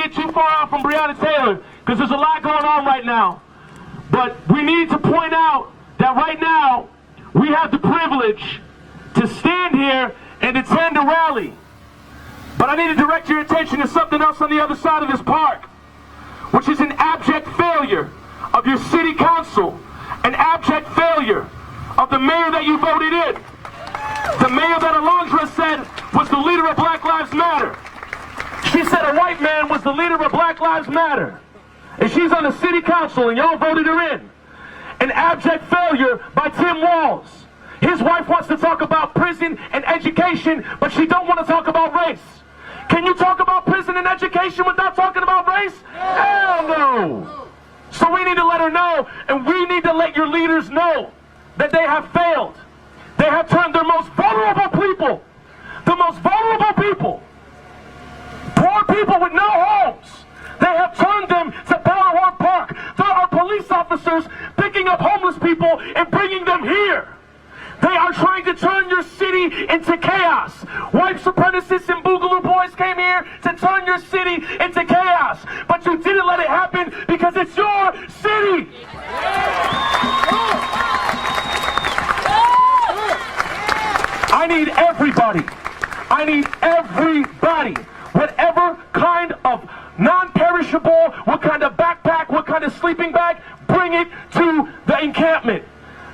get too far out from Breonna Taylor because there's a lot going on right now. But we need to point out that right now we have the privilege to stand here and attend a rally. But I need to direct your attention to something else on the other side of this park, which is an abject failure of your city council, an abject failure of the mayor that you voted in. The mayor that Alondra said was the leader of Black Lives Matter. She said a white man was the leader of Black Lives Matter. And she's on the city council and y'all voted her in. An abject failure by Tim Walz. His wife wants to talk about prison and education, but she don't want to talk about race. Can you talk about prison and education without talking about race? Hell no! So we need to let her know, and we need to let your leaders know that they have failed. They have turned their most vulnerable people, the most vulnerable people, poor people with no homes, they have turned them to Powderhorn Park. There are police officers picking up homeless people and bringing them here. They are trying to turn your city into chaos. White supremacists and Boogaloo boys came here to turn your city into chaos. But you didn't let it happen because it's your city. I need everybody. I need everybody. Whatever kind of non-perishable, what kind of backpack, what kind of sleeping bag, bring it to the encampment.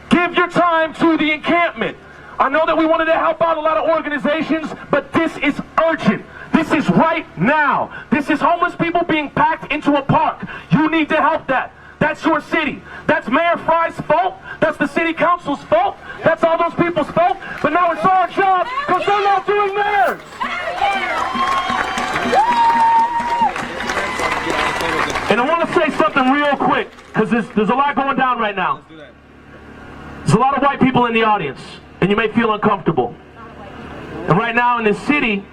Give your time to the encampment. I know that we wanted to help out a lot of organizations, but this is urgent. This is right now. This is homeless people being packed into a park. You need to help that. That's your city. That's Mayor Fry's fault. That's the city council's fault. That's all those people's fault. But now it's our job because they're not doing theirs. And I want to say something real quick because there's a lot going down right now. There's a lot of white people in the audience, and you may feel uncomfortable. And right now in this city,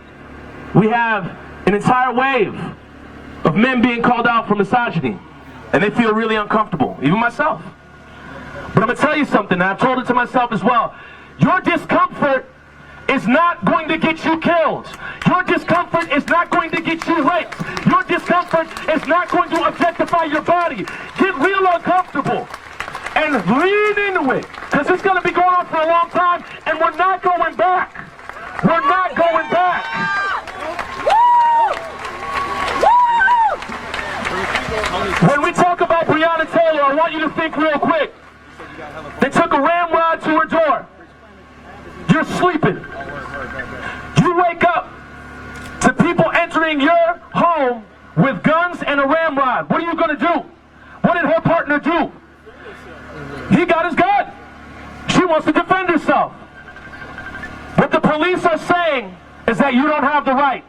we have an entire wave of men being called out for misogyny, and they feel really uncomfortable, even myself. But I'm going to tell you something, and I've told it to myself as well. Your discomfort is not going to get you killed. Your discomfort is not going to get you raped. Your discomfort is not going to objectify your body. Get real uncomfortable. And lean into it, because it's going to be going on for a long time, and we're not going back. We're not going back. When we talk about Breonna Taylor, I want you to think real quick. They took a ramrod to her door. You're sleeping. You wake up to people entering your home with guns and a ramrod. What are you going to do? What did her partner do? He got his gun. She wants to defend herself. What the police are saying is that you don't have the right.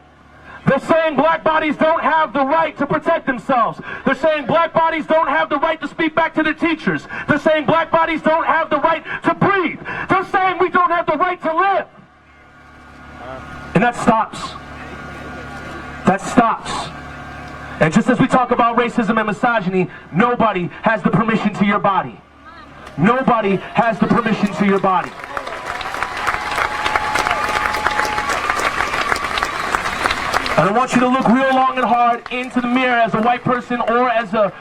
They're saying black bodies don't have the right to protect themselves. They're saying black bodies don't have the right to speak back to their teachers. They're saying black bodies don't have the right to breathe. They're saying we don't have the right to live. And that stops. That stops. And just as we talk about racism and misogyny, nobody has the permission to your body. Nobody has the permission to your body. And I want you to look real long and hard into the mirror as a white person or as an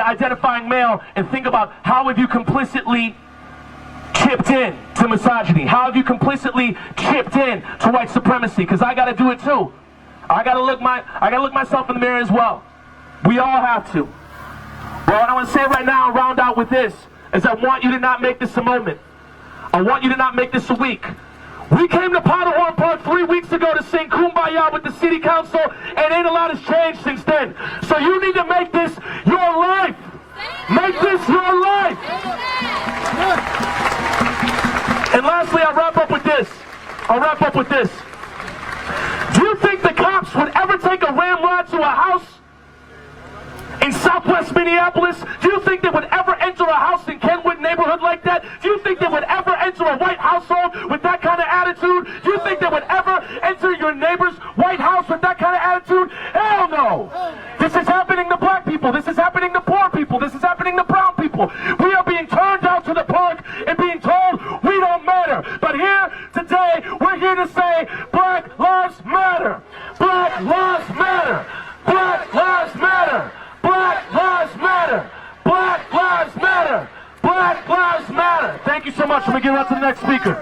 identifying male and think about how have you complicitly chipped in to misogyny? How have you complicitly chipped in to white supremacy? Because I got to do it too. I got to look myself in the mirror as well. We all have to. Well, what I want to say right now and round out with this is I want you to not make this a moment. I want you to not make this a week. We came to Powderhorn Park 3 weeks ago to sing Kumbaya with the city council, and ain't a lot has changed since then. So you need to make this your life. Make this your life. And lastly, I'll wrap up with this. Do you think the cops would ever take a ramrod to a house in southwest Minneapolis? Do you think they would ever enter a house in Kenwood neighborhood like that? Do you think they would ever enter a white household with that kind of attitude? Do you think they would ever enter your neighbor's white house with that kind of attitude? Hell no! This is happening to black people. This is happening to poor people. This is happening to brown people. We are being turned out to the park and being told we don't matter. But here today, we're here to say Black Lives Matter. Black Lives Matter. Black Black Lives Matter. Thank you so much. Let me get on to the next speaker.